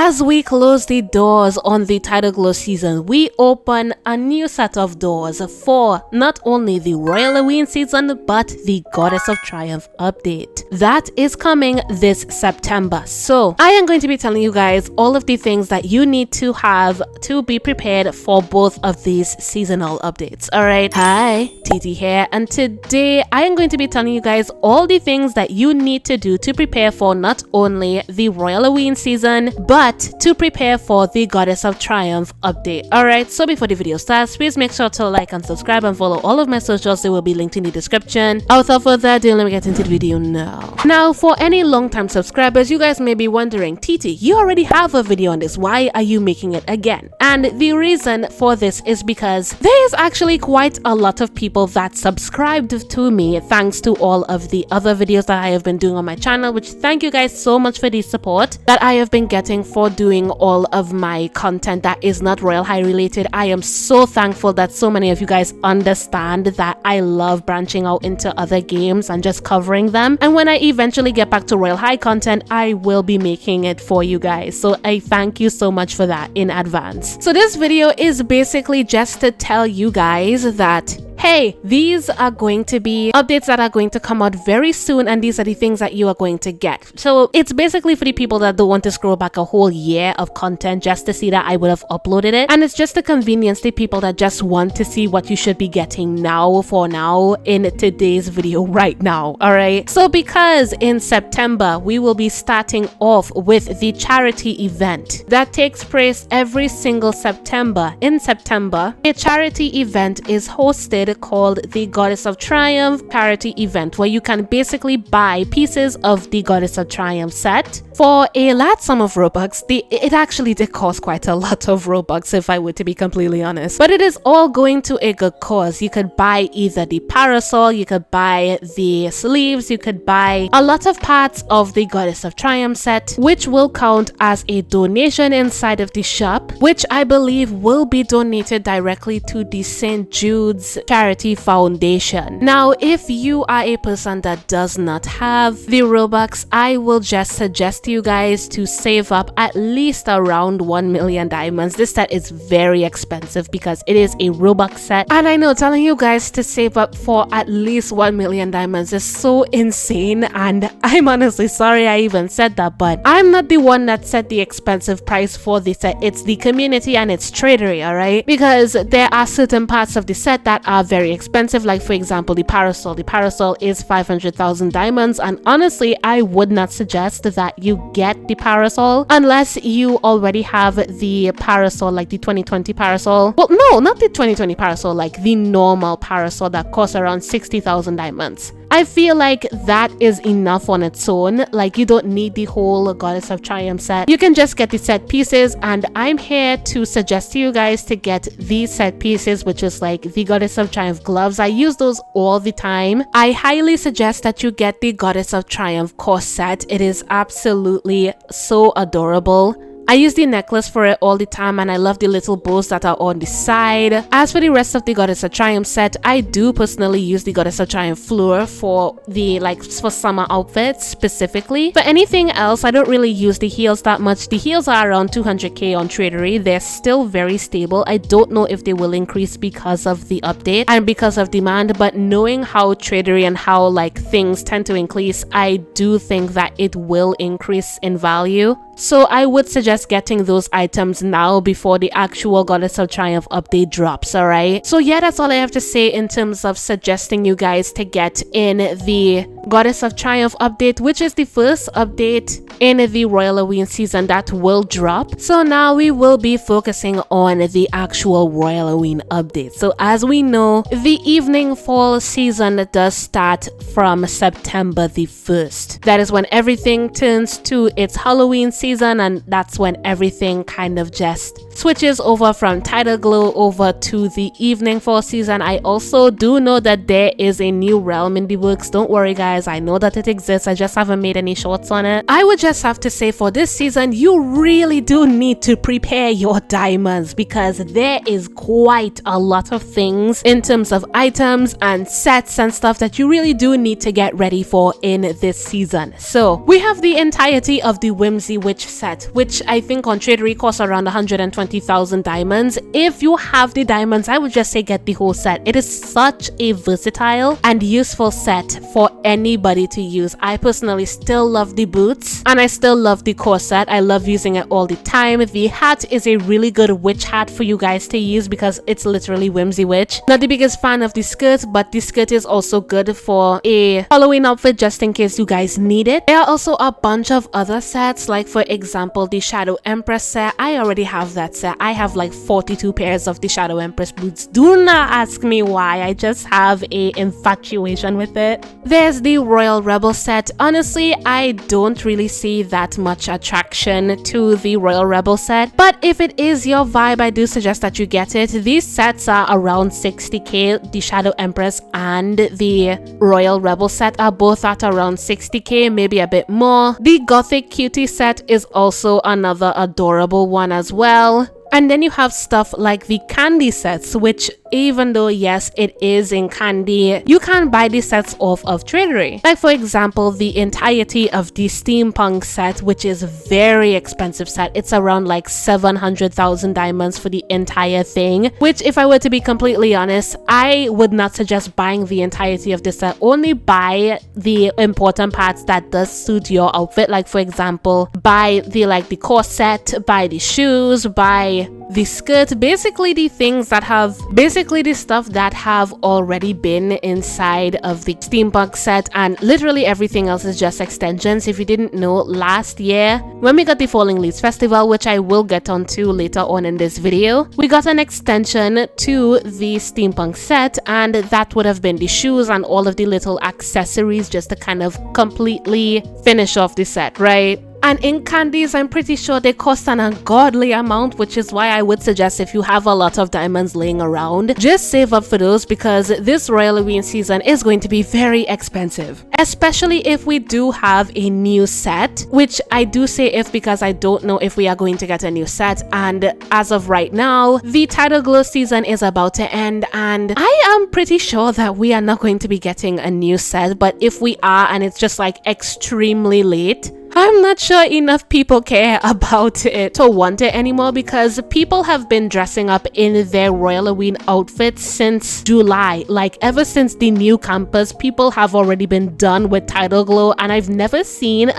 As we close the doors on the Tidal Glow season, we open a new set of doors for not only the Royalloween season but the Goddess of Triumph update. That is coming this September. So I am going to be telling you guys all of the things that you need to have to be prepared for both of these seasonal updates. Alright, hi, TT here, and today I am going to be telling you guys all the things that you need to do to prepare for not only the Royalloween season but to prepare for the Goddess of Triumph update. Alright, so before the video starts, please make sure to like and subscribe and follow all of my socials. They will be linked in the description. Without further ado, let me get into the video now. Now, for any long-time subscribers, you guys may be wondering, TT, you already have a video on this. Why are you making it again? And the reason for this is because there is actually quite a lot of people that subscribed to me thanks to all of the other videos that I have been doing on my channel, which thank you guys so much for the support that I have been getting for doing all of my content that is not Royal High related. I am so thankful that so many of you guys understand that I love branching out into other games and just covering them, and when I eventually get back to Royal High content, I will be making it for you guys. So I thank you so much for that in advance. So this video is basically just to tell you guys that hey, these are going to be updates that are going to come out very soon, and these are the things that you are going to get. So it's basically for the people that don't want to scroll back a whole year of content just to see that I would have uploaded it, and it's just to convenience the people that just want to see what you should be getting now for now in today's video right now. Alright, so because in September we will be starting off with the charity event that takes place every single September. In September, a charity event is hosted called the Goddess of Triumph charity event, where you can basically buy pieces of the Goddess of Triumph set for a large sum of Robux. It actually did cost quite a lot of Robux, if I were to be completely honest, but it is all going to a good cause. You could buy either the parasol, you could buy the sleeves, you could buy a lot of parts of the Goddess of Triumph set, which will count as a donation inside of the shop, which I believe will be donated directly to the St. Jude's Charity Foundation. Now, if you are a person that does not have the Robux, I will just suggest you guys to save up at least around 1 million diamonds. This set is very expensive because it is a Robux set, and I know telling you guys to save up for at least 1 million diamonds is so insane, and I'm honestly sorry I even said that, but I'm not the one that set the expensive price for the set. It's the community and it's tradery, alright? Because there are certain parts of the set that are very expensive, like for example the parasol. The parasol is 500,000 diamonds, and honestly I would not suggest that you get the parasol unless you already have the parasol, like the 2020 parasol. Well, no, not the 2020 parasol, like the normal parasol that costs around 60,000 diamonds. I feel like that is enough on its own. Like, you don't need the whole Goddess of Triumph set. You can just get the set pieces, and I'm here to suggest to you guys to get these set pieces, which is like the Goddess of Triumph gloves. I use those all the time. I highly suggest that you get the Goddess of Triumph corset. It is absolutely so adorable. I use the necklace for it all the time, and I love the little bows that are on the side. As for the rest of the Goddess of Triumph set, I do personally use the Goddess of Triumph floor for the for summer outfits specifically. For anything else, I don't really use the heels that much. The heels are around 200k on Tradery. They're still very stable. I don't know if they will increase because of the update and because of demand, but knowing how Tradery and how like things tend to increase, I do think that it will increase in value. So I would suggest getting those items now before the actual Goddess of Triumph update drops, alright? So yeah, that's all I have to say in terms of suggesting you guys to get in the Goddess of Triumph update, which is the first update in the Royalloween season that will drop. So now we will be focusing on the actual Royalloween update. So as we know, the evening fall season does start from September the 1st. That is when everything turns to its Halloween season, and that's when everything kind of just switches over from Tidal Glow over to the evening fall season. I also do know that there is a new realm in the works. Don't worry guys, I know that it exists. I just haven't made any shorts on it. I would just have to say for this season, you really do need to prepare your diamonds because there is quite a lot of things in terms of items and sets and stuff that you really do need to get ready for in this season. So we have the entirety of the Whimsy Witch Witch set, which I think on Tradery costs around 120,000 diamonds. If you have the diamonds, I would just say get the whole set. It is such a versatile and useful set for anybody to use. I personally still love the boots and I still love the corset. I love using it all the time. The hat is a really good witch hat for you guys to use because it's literally Whimsy Witch. Not the biggest fan of the skirt, but the skirt is also good for a Halloween outfit just in case you guys need it. There are also a bunch of other sets, like for example the Shadow Empress set. I already have that set. I have like 42 pairs of the Shadow Empress boots. Do not ask me why, I just have a infatuation with it. There's the Royal Rebel set. Honestly, I don't really see that much attraction to the Royal Rebel set, but if it is your vibe, I do suggest that you get it. These sets are around 60k. The Shadow Empress and the Royal Rebel set are both at around 60k, maybe a bit more. The Gothic Cutie set is also another adorable one as well. And then you have stuff like the candy sets, which even though yes it is in candy, you can buy these sets off of Tradery. Like for example the entirety of the steampunk set, which is a very expensive set. It's around like 700,000 diamonds for the entire thing, which if I were to be completely honest, I would not suggest buying the entirety of this set. Only buy the important parts that does suit your outfit. Like for example, buy the corset, buy the shoes, buy the skirt, basically the things that have the stuff that have already been inside of the steampunk set, and literally everything else is just extensions. If you didn't know, last year when we got the Falling Leaves Festival, which I will get onto later on in this video, we got an extension to the steampunk set, and that would have been the shoes and all of the little accessories just to kind of completely finish off the set, right? And in candies, I'm pretty sure they cost an ungodly amount, which is why I would suggest if you have a lot of diamonds laying around, just save up for those because this Royalloween season is going to be very expensive. Especially if we do have a new set, which I do say if because I don't know if we are going to get a new set. And as of right now, the Tidal Glow season is about to end and I am pretty sure that we are not going to be getting a new set. But if we are and it's just like extremely late, I'm not sure enough people care about it to want it anymore because people have been dressing up in their Royalloween outfits since July. Like ever since the new campus, people have already been done with Tidal Glow, and I've never seen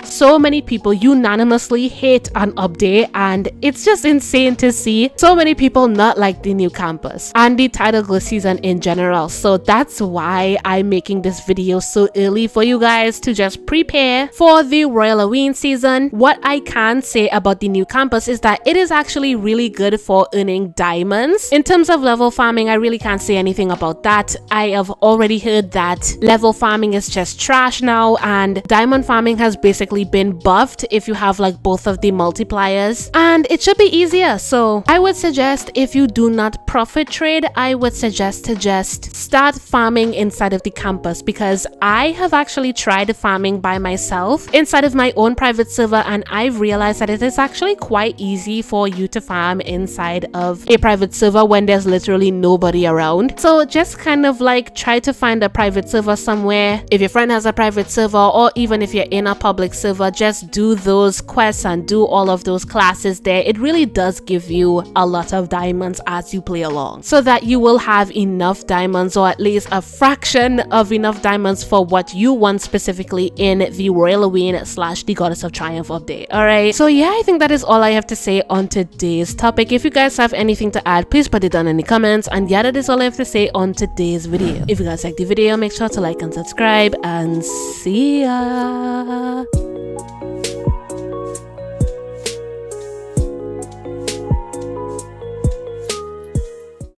so many people unanimously hate an update, and it's just insane to see so many people not like the new campus and the Tidal Glow season in general. So that's why I'm making this video so early for you guys to just prepare for the Royalloween season. What I can say about the new campus is that it is actually really good for earning diamonds. In terms of level farming, I really can't say anything about that. I have already heard that level farming is just trash now, and diamond farming has basically been buffed if you have like both of the multipliers, and it should be easier. So I would suggest, if you do not profit trade, I would suggest to just start farming inside of the campus, because I have actually tried farming by myself inside of my own private server, and I've realized that it is actually quite easy for you to farm inside of a private server when there's literally nobody around. So just kind of like try to find a private server somewhere. If your friend has a private server, or even if you're in a public server, just do those quests and do all of those classes there. It really does give you a lot of diamonds as you play along, so that you will have enough diamonds, or at least a fraction of enough diamonds for what you want specifically in the Royalloween / the Goddess of Triumph update. Alright, so yeah, I think that is all I have to say on today's topic. If you guys have anything to add, please put it down in the comments, and yeah, that is all I have to say on today's video. If you guys like the video, make sure to like and subscribe, and see ya.